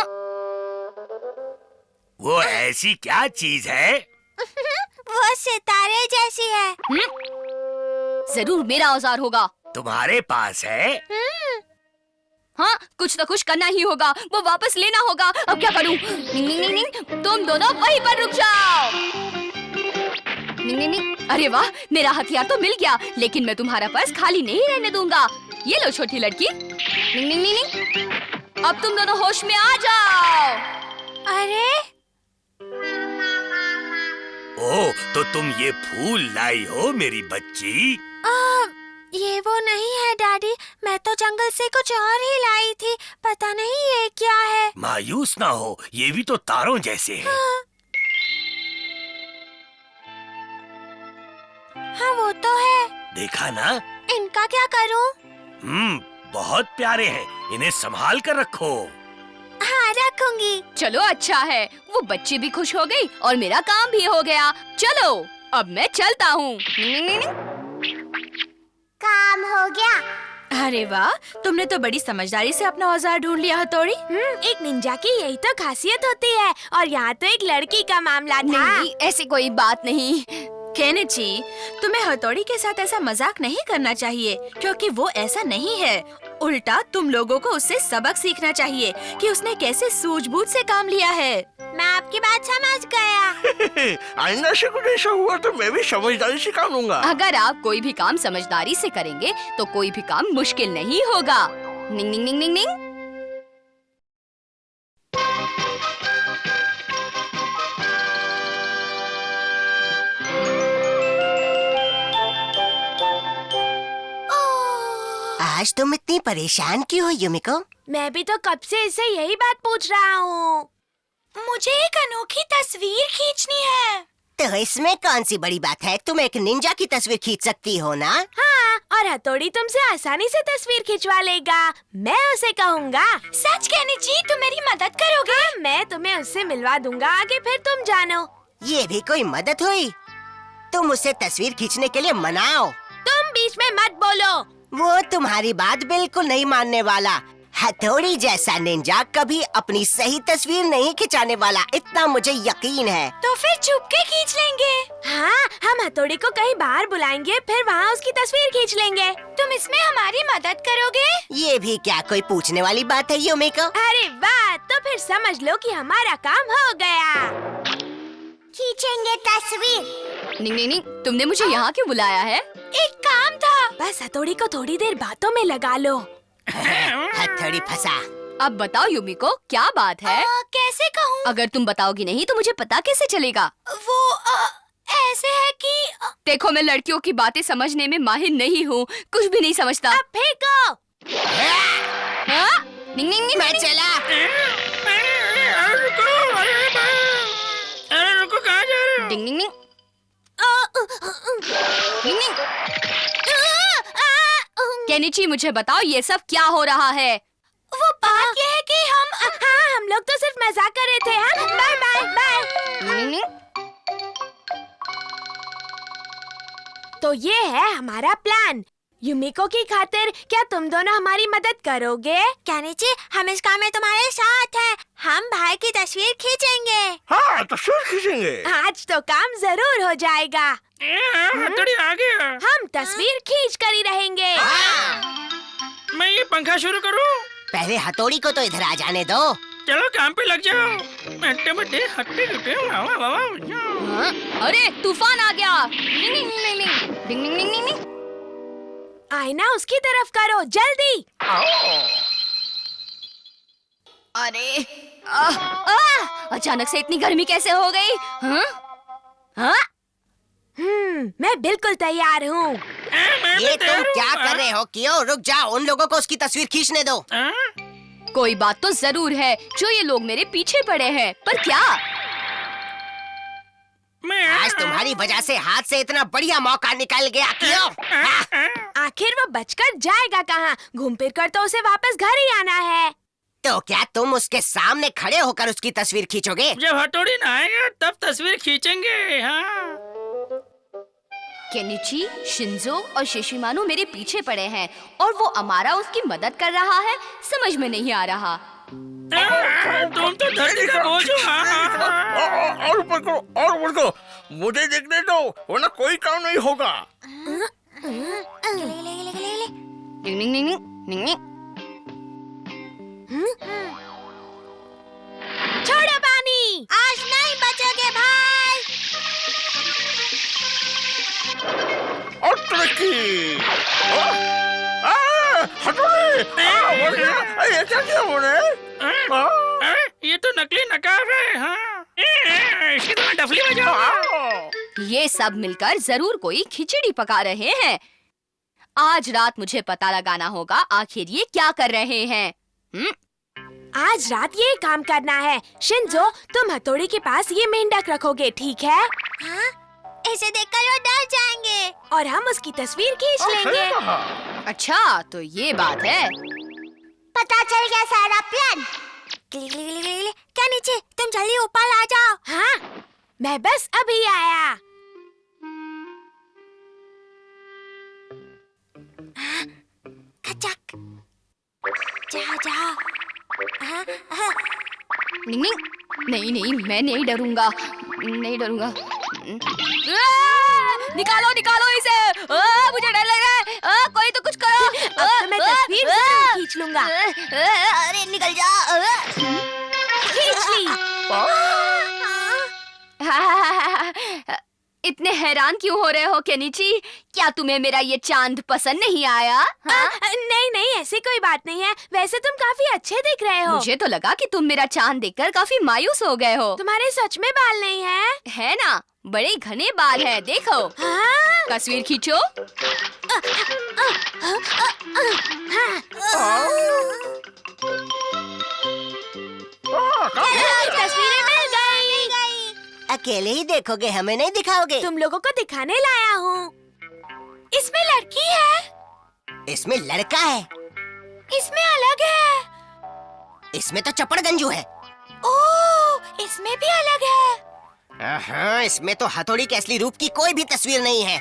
वो ऐसी क्या चीज है? वो सितारे जैसी है। जरूर मेरा औजार होगा। तुम्हारे पास है? हाँ, कुछ तो कुछ करना ही होगा। वो वापस लेना होगा। अब क्या करूं? निंग निंग निंग, तुम दोनों वहीं पर रुक जाओ। निंग निंग निंग। अरे वाह, मेरा हथियार तो मिल गया, लेकिन मैं तुम्हारा पर्स खाली नहीं रहने दूंगा। ये लो छोटी लड़की। निंग निंग निंग। अब तुम दोनों होश में आ जाओ। अरे ओह, तो तुम ये फूल लाई हो मेरी बच्ची? ये वो नहीं है डैडी। मैं तो जंगल से कुछ और ही लाई थी। पता नहीं ये क्या है। मायूस ना हो, ये भी तो तारों जैसे हैं। हाँ, वो तो है। देखा ना, इनका क्या करूं? बहुत प्यारे हैं, इन्हें संभाल कर रखो। हाँ, रखूंगी। चलो अच्छा है, वो बच्ची भी खुश हो गई और मेरा काम भी हो गया। चलो अब मैं चलता हूँ। काम हो गया। अरे वाह, तुमने तो बड़ी समझदारी से अपना औजार ढूंढ लिया हथौड़ी। एक निंजा की यही तो खासियत होती है। और यहाँ तो एक लड़की का मामला था। नहीं, ऐसी कोई बात नहीं। केनिची, तुम्हें हथौड़ी के साथ ऐसा मजाक नहीं करना चाहिए, क्योंकि वो ऐसा नहीं है। उल्टा तुम लोगों को उससे सबक सीखना चाहिए कि उसने कैसे सूझबूझ से काम लिया है। मैं आपकी बात समझ गया। आइंदा से कुछ ऐसा हुआ तो मैं भी समझदारी से काम लूंगा। अगर आप कोई भी काम समझदारी से करेंगे तो कोई भी काम मुश्किल नहीं होगा। निंग निंग निंग निंग निंग। आज तुम इतनी परेशान क्यों हो युमिको? मैं भी तो कब से इससे यही बात पूछ रहा हूँ। मुझे एक अनोखी तस्वीर खींचनी है। तो इसमें कौन सी बड़ी बात है? तुम एक निंजा की तस्वीर खींच सकती हो ना? हाँ, और हथौड़ी तुमसे आसानी से तस्वीर खिंचवा लेगा। मैं उसे कहूँगा। सच कहने जी, तुम मेरी मदद करोगे? हाँ, मैं तुम्हें उससे मिलवा दूंगा, आगे फिर तुम जानो। ये भी कोई मदद हुई? तुम उसे तस्वीर खींचने के लिए मनाओ। तुम बीच में मत बोलो। वो तुम्हारी बात बिल्कुल नहीं मानने वाला। हथौड़ी जैसा निंजा कभी अपनी सही तस्वीर नहीं खिंचाने वाला, इतना मुझे यकीन है। तो फिर छुप के खींच लेंगे। हाँ, हम हथौड़ी को कहीं बाहर बुलाएंगे, फिर वहाँ उसकी तस्वीर खींच लेंगे। तुम इसमें हमारी मदद करोगे? ये भी क्या कोई पूछने वाली बात है युमिको? अरे वाह, तो फिर समझ लो कि हमारा काम हो गया। खींचेंगे तस्वीर। निंग निंग निंग, तुमने मुझे यहाँ क्यों बुलाया है? एक काम था। बस हथौड़ी को थोड़ी देर बातों में लगा लो। हथौड़ी फंसा। अब बताओ युमिको, क्या बात है? कैसे कहूँ? अगर तुम बताओगी नहीं तो मुझे पता कैसे चलेगा? वो ऐसे है कि देखो, मैं लड़कियों की बातें समझने में माहिर नहीं हूँ, कुछ भी नहीं समझता। अब फेंको। हाँ? निंग निंग निंग मैं चला। अरे रुको, कहाँ जा रहे हो? निंग निंग निंग निंग निंग। केनिची, मुझे बताओ ये सब क्या हो रहा है? वो बात ये है कि हम लोग तो सिर्फ मजाक कर रहे थे। हाँ, बाय बाय बाय। तो ये है हमारा प्लान। युमिको की खातिर क्या तुम दोनों हमारी मदद करोगे? केनिची, हम इस काम में तुम्हारे साथ हैं। हम भाई की तस्वीर खींचेंगे। हाँ, तस्वीर खींचेंगे। आज तो काम जरूर हो जाएगा। हथौड़ी आ गया। हम तस्वीर खींच कर ही रहेंगे। मैं ये पंखा शुरू करूं? पहले हथौड़ी को तो इधर आ जाने दो। चलो काम पे लग जाओ। हट्टे बट्टे हट्टे कट्टे वाह वाह वाह। अरे तूफान आ गया। निंग निंग निंग निंग निंग निंग निंग निंग। आईना उसकी तरफ करो, जल्दी। अरे अचानक से इतनी गर्मी कैसे हो गई? हाँ? हाँ? मैं बिल्कुल तैयार हूँ। ये तुम क्या कर रहे हो? क्यों? रुक जाओ, उन लोगों को उसकी तस्वीर खींचने दो। कोई बात तो जरूर है जो ये लोग मेरे पीछे पड़े हैं, पर क्या? आज तुम्हारी वजह से हाथ से इतना बढ़िया मौका निकल गया। क्यों? आखिर वो बचकर जाएगा कहाँ? घूम फिर कर तो उसे वापस घर ही आना है। तो क्या तुम उसके सामने खड़े होकर उसकी तस्वीर खींचोगे? जब हथौड़ी ना आएगा तब तस्वीर खींचेंगे। हाँ। केनिची, शिंजो और शिशिमानु मेरे पीछे पड़े हैं और वो अमारा उसकी मदद कर रहा है, समझ में नहीं आ रहा। तुम तो धरती का बोझ हो। और ऊपर करो, और ऊपर करो। मुझे देखने दो, वरना कोई काम नहीं होगा। निंग निंग निंग निंग निंग। छोड़ो पानी, आज नहीं बचोगे भाई। और तरक्की। हथौड़ी, ये क्या किया उन्होंने? ये तो नकली नकाब है। हाँ। इसकी तो मैं डफली बजाऊंगा। ये सब मिलकर जरूर कोई खिचड़ी पका रहे हैं। आज रात मुझे पता लगाना होगा आखिर ये क्या कर रहे हैं। आज रात ये काम करना है। शिंजो, तुम हथौड़ी के पास ये मेंढक रखोगे, ठीक है? हाँ? इसे देखकर वो डर जाएंगे और हम उसकी तस्वीर खींच लेंगे। अच्छा तो ये बात है। पता चल गया सारा प्लान। क्या नीचे, तुम जल्दी ऊपर आ जाओ। हाँ, मैं बस अभी आया। खचक, जा जा। नहीं नहीं, मैं नहीं डरूंगा, नहीं डरूंगा। निकालो निकालो इसे, मुझे डर लग रहा है। कोई तो कुछ करो। अब तो मैं तस्वीर खींच लूंगा। अरे निकल जा। खींच ली। इतने हैरान क्यों हो रहे हो केनिची? क्या तुम्हें मेरा ये चांद पसंद नहीं आया? नहीं नहीं, ऐसी कोई बात नहीं है। वैसे तुम काफी अच्छे दिख रहे हो। मुझे तो लगा कि तुम मेरा चांद देखकर काफी मायूस हो गए हो। तुम्हारे सच में बाल नहीं है? है ना, बड़े घने बाल है, देखो। हाँ? तस्वीर खींचो। तस्वीरें मिल गई। अकेले ही देखोगे, हमें नहीं दिखाओगे? तुम लोगों को दिखाने लाया हूँ। इसमें लड़की है, इसमें लड़का है, इसमें अलग है, इसमें तो चपड़गंजू है। ओह, इसमें भी अलग है। हाँ, इसमें तो हथौड़ी के असली रूप की कोई भी तस्वीर नहीं है।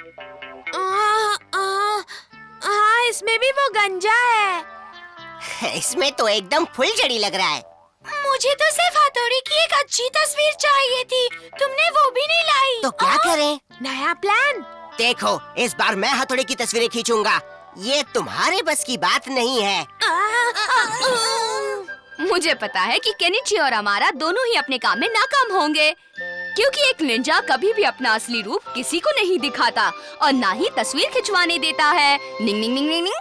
हाँ, इसमें भी वो गंजा है। इसमें तो एकदम फुलझड़ी लग रहा है। मुझे तो सिर्फ हथौड़ी की एक अच्छी तस्वीर चाहिए थी, तुमने वो भी नहीं लाई। तो क्या करें? नया प्लान। देखो, इस बार मैं हथौड़ी की तस्वीरें खींचूंगा। ये तुम्हारे बस की बात नहीं है। मुझे पता है कि केनिची और अमारा दोनों ही अपने काम में नाकाम होंगे, क्योंकि एक निंजा कभी भी अपना असली रूप किसी को नहीं दिखाता और ना ही तस्वीर खिंचवाने देता है। निंग निंग निंग निंग।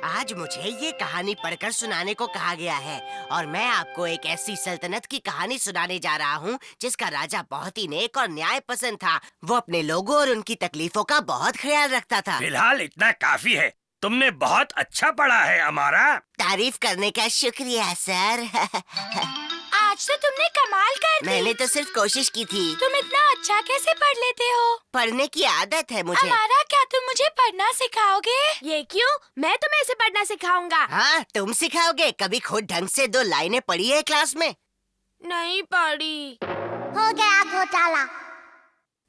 आज मुझे ये कहानी पढ़कर सुनाने को कहा गया है और मैं आपको एक ऐसी सल्तनत की कहानी सुनाने जा रहा हूँ जिसका राजा बहुत ही नेक और न्याय पसंद था। वो अपने लोगों और उनकी तकलीफों का बहुत ख्याल रखता था। फिलहाल इतना काफी है। तुमने बहुत अच्छा पढ़ा है अमारा। तारीफ करने का शुक्रिया सर। आज तो तुमने कमाल कर दी। मैंने तो सिर्फ कोशिश की थी। तुम इतना अच्छा कैसे पढ़ लेते हो? पढ़ने की आदत है मुझे। अमारा, क्या तुम मुझे पढ़ना सिखाओगे? ये क्यों? मैं तुम्हें इसे पढ़ना सिखाऊंगा। हाँ, तुम सिखाओगे? कभी खुद ढंग से 2 लाइनें पढ़ी है क्लास में? नहीं पढ़ी। हो गया घोटाला।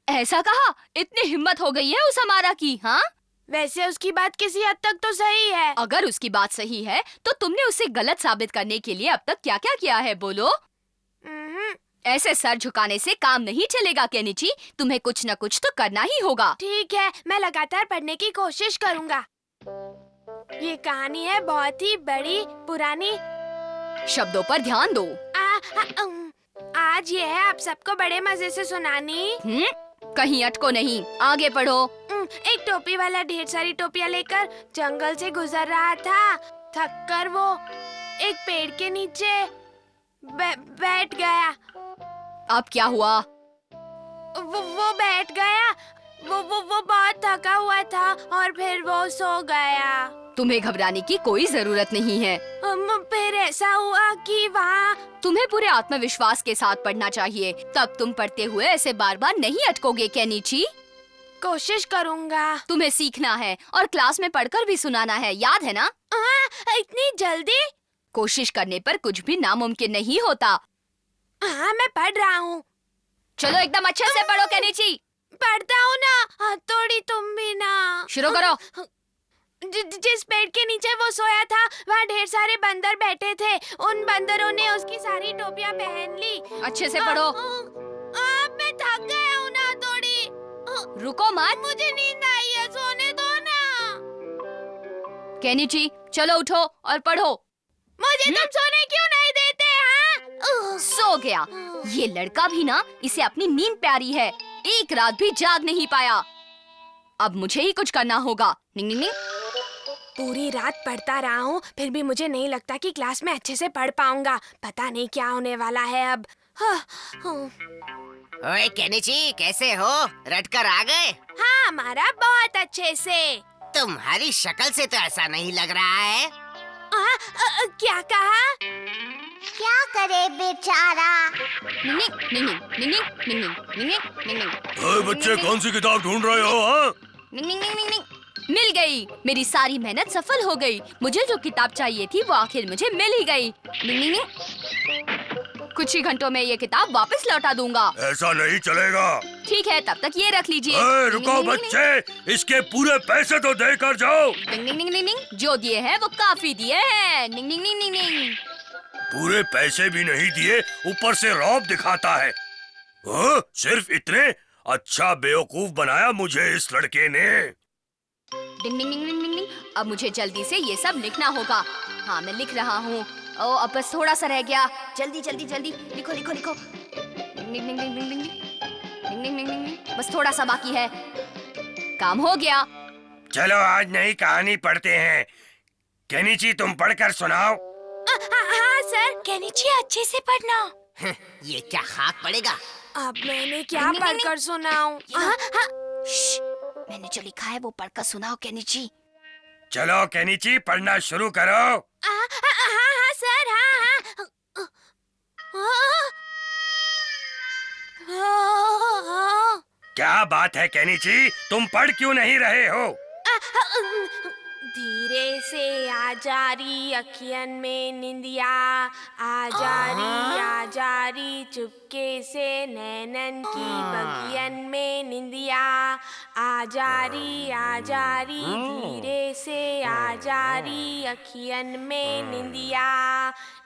ऐसा कहा? इतनी हिम्मत हो गई है उस अमारा की? हाँ, वैसे उसकी बात किसी हद तक तो सही है। अगर उसकी बात सही है तो तुमने उसे गलत साबित करने के लिए अब तक क्या क्या किया है, बोलो? ऐसे सर झुकाने से काम नहीं चलेगा केनिची, तुम्हें कुछ न कुछ तो करना ही होगा। ठीक है, मैं लगातार पढ़ने की कोशिश करूँगा। ये कहानी है बहुत ही बड़ी पुरानी। शब्दों पर ध्यान दो। आज ये है आप सबको बड़े मजे से सुनानी। कहीं अटको नहीं, आगे पढ़ो। एक टोपी वाला ढेर सारी टोपियां लेकर जंगल से गुजर रहा था। थक कर वो एक पेड़ के नीचे बैठ गया। अब क्या हुआ? वो बैठ गया। वो बहुत थका हुआ था और फिर वो सो गया। तुम्हें घबराने की कोई जरूरत नहीं है। फिर ऐसा हुआ कि वहाँ तुम्हें पूरे आत्मविश्वास के साथ पढ़ना चाहिए, तब तुम पढ़ते हुए ऐसे बार बार नहीं अटकोगे केनिची। कोशिश करूँगा। तुम्हें सीखना है और क्लास में पढ़कर भी सुनाना है, याद है ना? इतनी जल्दी? कोशिश करने पर कुछ भी नामुमकिन नहीं होता। हाँ, मैं पढ़ रहा हूँ। चलो एकदम अच्छे से पढ़ो केनिची। पढ़ता हूँ ना। थोड़ी तुम भी ना। शुरू करो। जिस पेड़ के नीचे वो सोया था वहाँ ढेर सारे बंदर बैठे थे। उन बंदरों ने उसकी सारी टोपियाँ पहन ली। अच्छे से पढ़ो। मैं थक गया हूँ ना थोड़ी। रुको मत। मुझे नींद आई है, सोने दो ना। केनिची चलो उठो और पढ़ो। मुझे तुम सोने क्यों नहीं देते? हाँ? सो गया। ये लड़का भी ना, इसे अपनी नींद प्यारी है, एक रात भी जाग नहीं पाया। अब मुझे ही कुछ करना होगा। निंग निंग निंग। पूरी रात पढ़ता रहा हूँ, फिर भी मुझे नहीं लगता कि क्लास में अच्छे से पढ़ पाऊंगा। पता नहीं क्या होने वाला है अब। ओए केनिची, कैसे हो? रट कर आ गए? हाँ, हमारा बहुत अच्छे से। तुम्हारी शक्ल से तो ऐसा नहीं लग रहा है। क्या कहा? क्या करे बेचारा? निंग निंग निंग निंग निंग निंग निंग निंग। बच्चे कौन सी किताब ढूंढ रहे हो? हाँ? निंग निंग निंग निंग। मिल गई, मेरी सारी मेहनत सफल हो गई। मुझे जो किताब चाहिए थी वो आखिर मुझे मिल ही गई। निंग निंग निंग। कुछ ही घंटों में ये किताब वापस लौटा दूंगा। ऐसा नहीं चलेगा। ठीक है, तब तक ये रख लीजिए। रुको बच्चे, इसके पूरे पैसे तो देकर जाओ। निंग निंग निंग निंग। जो दिए हैं वो काफी दिए हैं। निंग निंग निंग निंग निंग। पूरे पैसे भी नहीं दिए, ऊपर से रौब दिखाता है। सिर्फ इतने? अच्छा बेवकूफ बनाया मुझे इस लड़के ने। डिंग डिंग डिंग डिंग डिंग। अब मुझे जल्दी से ये सब लिखना होगा। हाँ, मैं लिख रहा हूँ। ओ, अब बस थोड़ा सा रह गया। जल्दी जल्दी जल्दी लिखो लिखो लिखो। डिंग डिंग डिंग डिंग डिंग डिंग डिंग डिंग डिंग डिंग। बस थोड़ा सा बाकी है। काम हो गया। चलो आज नई कहानी पढ़ते हैं। केनिची तुम पढ़कर सुनाओ। हाँ सर। केनिची अच्छे से पढ़ना। ये क्या खाक पड़ेगा? अब मैंने क्या पढ़कर सुनाऊं? मैंने जो लिखा है वो पढ़कर सुनाओ केनिची। चलो केनिची पढ़ना शुरू करो। हाँ सर। हाँ। क्या बात है केनिची, तुम पढ़ क्यों नहीं रहे हो? धीरे से आ जारी अखियन में निंदिया, आ जारी चुपके से नैनन की बगियन में निंदिया, आ जारी धीरे से आ जारी अखियन में निंदिया,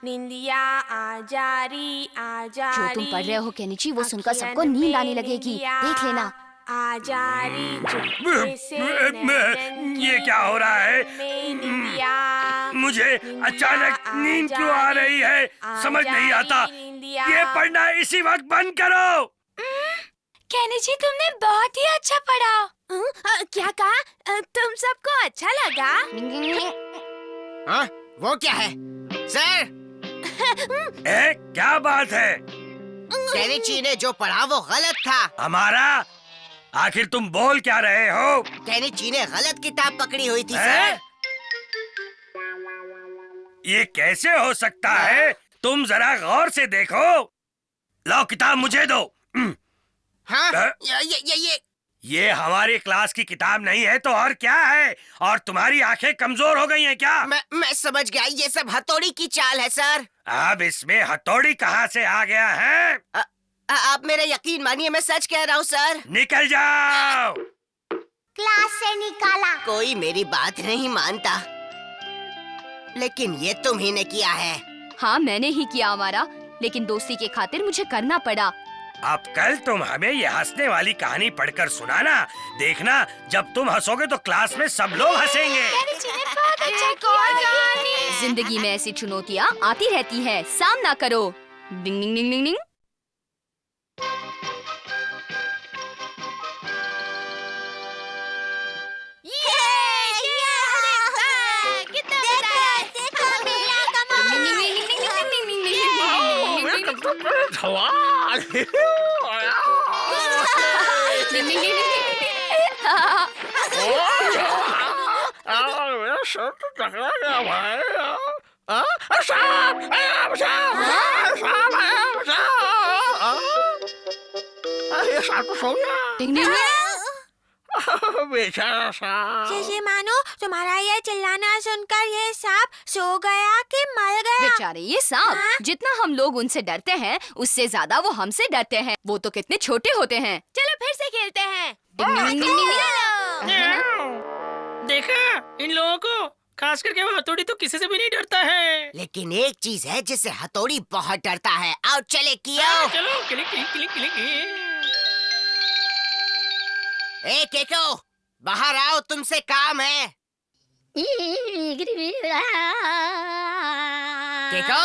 निंदिया आ जारी जो तुम पढ़ रहे हो केनिची वो सुनकर सबको नींद आने लगेगी। देख लेना। आ जारी चुपके से ये क्या हो रहा है? मुझे अचानक नींद क्यों आ रही है, समझ नहीं आता। ये पढ़ना इसी वक्त बंद करो। केनिची तुमने बहुत ही अच्छा पढ़ा। क्या कहा? तुम सबको अच्छा लगा? हाँ? वो क्या है सर? क्या बात है? केनिची ने जो पढ़ा वो गलत था। हमारा? आखिर तुम बोल क्या रहे हो? केनिची ने गलत किताब पकड़ी हुई थी सर। ये कैसे हो सकता है? तुम जरा गौर से देखो। लो किताब मुझे दो। हाँ? ये हमारी क्लास की किताब नहीं है तो और क्या है? और तुम्हारी आंखें कमजोर हो गई हैं क्या? मैं समझ गया, ये सब हथौड़ी की चाल है सर। अब इसमें हथौड़ी कहाँ से आ गया है? आप मेरा यकीन मानिए, मैं सच कह रहा हूँ सर। निकल जाओ। क्लास से निकाला। कोई मेरी बात नहीं मानता, लेकिन ये तुम ही ने किया है। हाँ, मैंने ही किया हमारा, लेकिन दोस्ती के खातिर मुझे करना पड़ा। अब कल तुम हमें ये हंसने वाली कहानी पढ़कर सुनाना। देखना, जब तुम हंसोगे तो क्लास में सब लोग हंसेंगे। जिंदगी में ऐसी चुनौतियाँ आती रहती है, सामना करो। डिंग डिंग डिंग डिंग डिंग। मेरा सर तो टकरा गया भाई। ये सांप तो सो गया। बेचारा सांप। जैसे मानो तुम्हारा ये चिल्लाना सुनकर ये सांप सो गया कि मर गया। बेचारे ये सांप। जितना हम लोग उनसे डरते हैं उससे ज्यादा वो हमसे डरते हैं। वो तो कितने छोटे होते हैं। चलो फिर से खेलते हैं। देखा इन लोगों को, खास करके वो हथौड़ी तो किसी से भी नहीं डरता है। लेकिन एक चीज है जिससे हथौड़ी बहुत डरता है। आओ चले किया। चलो क्लिक क्लिक क्लिक क्लिक। ए केको, बाहर आओ, तुमसे काम है। केको,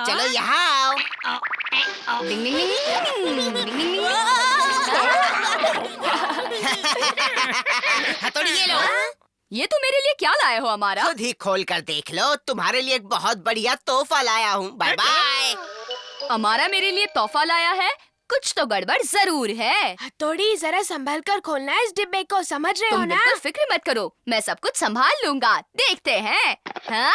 चलो यहाँ आओ। डिंग डिंग डिंग डिंग डिंग। हथौड़ी ये लो। ये तो मेरे लिए क्या लाए हो हमारा? खुद ही खोल कर देख लो, तुम्हारे लिए एक बहुत बढ़िया तोहफा लाया हूँ। Bye bye. हमारा मेरे लिए तोहफा लाया है? कुछ तो गड़बड़ जरूर है। हथौड़ी जरा संभल कर खोलना इस डिब्बे को, समझ रहे हो ना? बिल्कुल फिक्र मत करो, मैं सब कुछ संभाल लूंगा। देखते हैं। हाँ?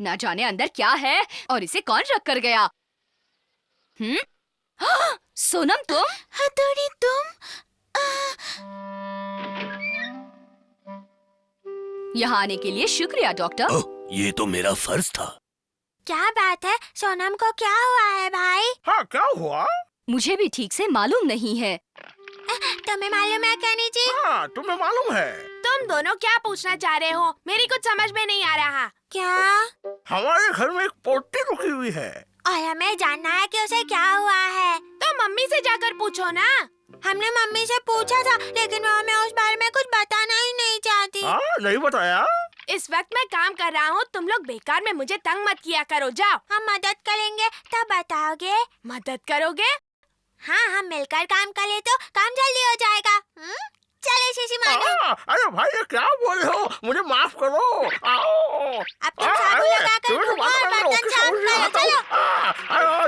ना जाने अंदर क्या है और इसे कौन रख कर गया। सोनम तुम? हथौड़ी तुम? यहाँ आने के लिए शुक्रिया डॉक्टर। ये तो मेरा फर्ज था। क्या बात है, सोनम को क्या हुआ है भाई? हाँ, क्या हुआ? मुझे भी ठीक से मालूम नहीं है। तुम्हें मालूम है कनी जी? हाँ, तुम्हें मालूम है। तुम दोनों क्या पूछना चाह रहे हो? मेरी कुछ समझ में नहीं आ रहा। क्या? हमारे घर में एक पोटी रुकी हुई है और हमें जानना है कि उसे क्या हुआ है। तो मम्मी से जाकर पूछो ना। हमने मम्मी से पूछा था, लेकिन वो हमें उस बारे में कुछ बताना ही नहीं चाहती। नहीं बताया? इस वक्त मैं काम कर रहा हूँ, तुम लोग बेकार में मुझे तंग मत किया करो। जाओ। हम मदद करेंगे तब बताओगे? मदद करोगे? हाँ, हम मिलकर काम कर ले तो काम जल्दी हो जाएगा। चले शीशी मानो। अरे भाई, ये क्या बोल रहे हो? मुझे माफ करो। आओ। अब तुम साबुन लगाकर घुलो और बर्तन साफ करो।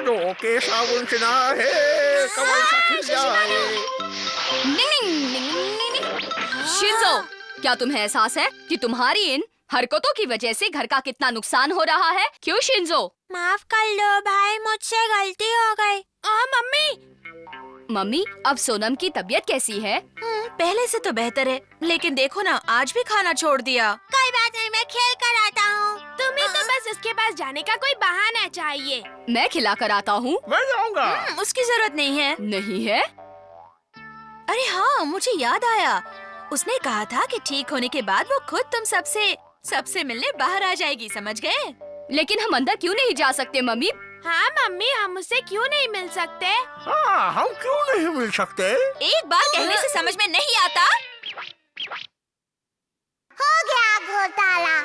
चलो। ओके, साबुन से ना है, कमल सा खिल जाए। शिंजो, क्या तुम्हें एहसास है कि तुम्हारी इन हरकतों की वजह से घर का कितना नुकसान हो रहा है? क्यों शिंजो? माफ कर लो भाई, मुझसे गलती हो गई। मम्मी। मम्मी, अब सोनम की तबीयत कैसी है? पहले से तो बेहतर है, लेकिन देखो ना, आज भी खाना छोड़ दिया। कोई बात नहीं, मैं खेल कर आता हूँ। तुम्हें तो बस उसके पास जाने का कोई बहाना चाहिए। मैं खिला कर आता हूँ। मैं जाऊँगा। उसकी जरूरत नहीं है। नहीं है? अरे हाँ, मुझे याद आया। उसने कहा था कि ठीक होने के बाद वो खुद तुम सबसे मिलने बाहर आ जाएगी, समझ गए? लेकिन हम अंदर क्यों नहीं जा सकते मम्मी? हाँ मम्मी, हम उससे क्यों नहीं मिल सकते? हाँ, हम क्यों नहीं मिल सकते? एक बार कहने से समझ में नहीं आता। हो गया घोटाला।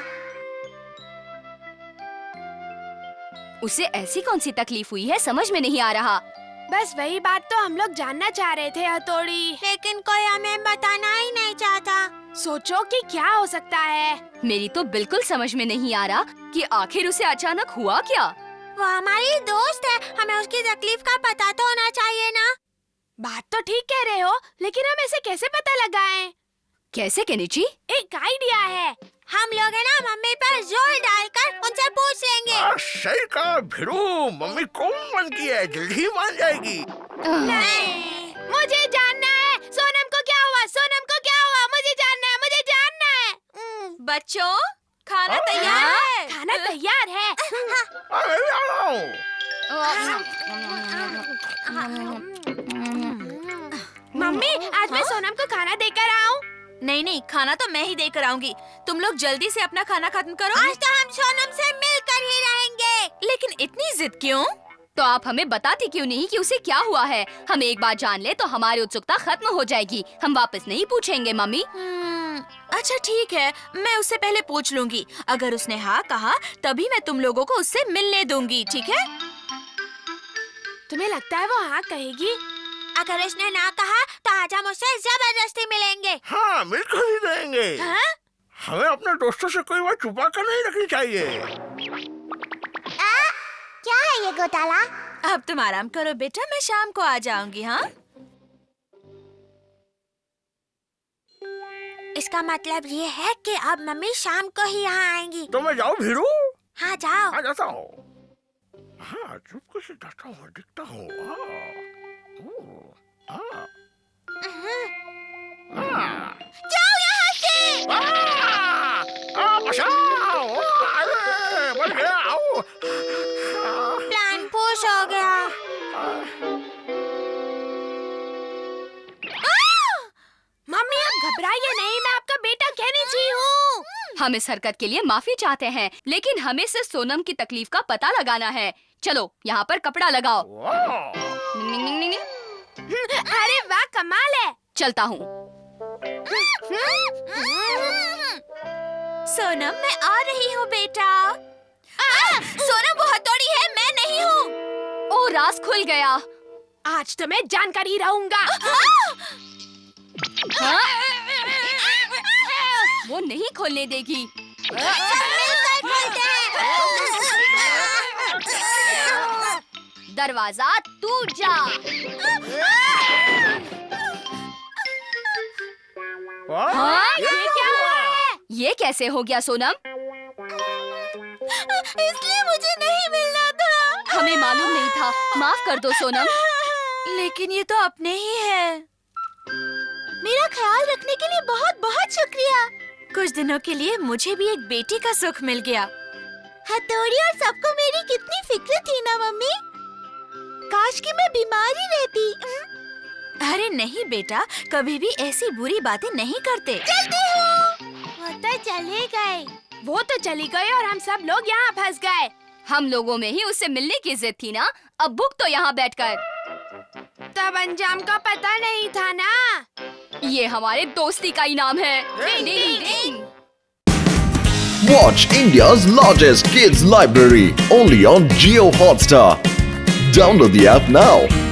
उसे ऐसी कौन सी तकलीफ हुई है, समझ में नहीं आ रहा। बस वही बात तो हम लोग जानना चाह रहे थे हथौड़ी। लेकिन कोई हमें बताना ही नहीं चाहता। सोचो कि क्या हो सकता है। मेरी तो बिल्कुल समझ में नहीं आ रहा कि आखिर उसे अचानक हुआ क्या। वो हमारी दोस्त है, हमें उसकी तकलीफ का पता तो होना चाहिए ना। बात तो ठीक कह रहे हो, लेकिन हम ऐसे कैसे पता लगाएं? कैसे केनिची? एक आइडिया है। हम लोग है ना, मम्मी पर जोर डालकर उनसे पूछ लेंगे। सही कहा भिड़ू, मम्मी कौन मन की है, जल्दी ही मान जाएगी। नहीं, मुझे जानना है सोनम को क्या हुआ, सोनम को क्या हुआ, मुझे जानना है, मुझे जानना है। बच्चों, खाना तैयार है। खाना तैयार है। मैं भी आ रहा हूँ। मम्मी, आज मैं सोनम को खाना देकर आऊँ? नहीं, खाना तो मैं ही देकर आऊंगी। तुम लोग जल्दी से अपना खाना खत्म करो। आज तो हम सोनम से मिलकर ही रहेंगे। लेकिन इतनी जिद क्यों? तो आप हमें बताती क्यों नहीं कि उसे क्या हुआ है? हम एक बार जान ले तो हमारी उत्सुकता खत्म हो जाएगी। हम वापस नहीं पूछेंगे मम्मी। अच्छा ठीक है, मैं उससे पहले पूछ लूंगी। अगर उसने हाँ कहा तभी मैं तुम लोगों को उससे मिलने दूंगी, ठीक है? तुम्हें लगता है वो हाँ कहेगी? अगर उसने ना कहा तो आज हम उससे जबरदस्ती मिलेंगे। हाँ, मिलकर ही रहेंगे। हाँ? हमें अपने दोस्तों से कोई बात छुपा कर नहीं रखनी चाहिए। क्या है ये घोटाला? अब तुम आराम करो बेटा, मैं शाम को आ जाऊंगी। हाँ, इसका मतलब ये है कि अब मम्मी शाम को ही यहाँ आएंगी। तो मैं जाऊँ भिड़ू? हाँ जाओ। हाँ, जाता हूँ। हाँ, चुपके से जाता हूँ, दिखता हूँ। जाओ यहाँ से। बचाओ! अरे, बच गया। आओ। प्लान फूस हो गया। मम्मी, आप घबराइए नहीं, मैं आपका बेटा केनिची हूँ। हम इस हरकत के लिए माफी चाहते हैं, लेकिन हमें सिर्फ सोनम की तकलीफ का पता लगाना है। चलो, यहाँ पर कपड़ा लगाओ। अरे वाह, कमाल है। चलता हूँ। सोनम मैं आ रही हूँ बेटा। सोनम वो हथौड़ी है, मैं नहीं हूँ। ओ, राज खुल गया। आज तो मैं जानकर ही रहूंगा। हाँ? वो नहीं खोलने देगी। दरवाजा टूट जा। हाँ? ये क्या हुआ है? ये कैसे हो गया सोनम? इसलिए मुझे नहीं मिलना था। हमें मालूम नहीं था, माफ कर दो सोनम। लेकिन ये तो अपने ही है। मेरा ख्याल रखने के लिए बहुत बहुत शुक्रिया। कुछ दिनों के लिए मुझे भी एक बेटी का सुख मिल गया। हथौड़ी और सबको मेरी कितनी फिक्र थी ना मम्मी। काश कि मैं बीमार ही रहती। अरे नहीं बेटा, कभी भी ऐसी बुरी बातें नहीं करते। चलती हूँ। वो तो चले गए। वो तो चली गई और हम सब लोग यहाँ फंस गए। हम लोगों में ही उससे मिलने की जिद थी ना, अब भुग तो यहाँ बैठकर। तब अंजाम का पता नहीं था ना। ये हमारे दोस्ती का इनाम है। डिंग, डिंग, डिंग। Watch India's largest kids library only on Jio Hotstar. Download the app now.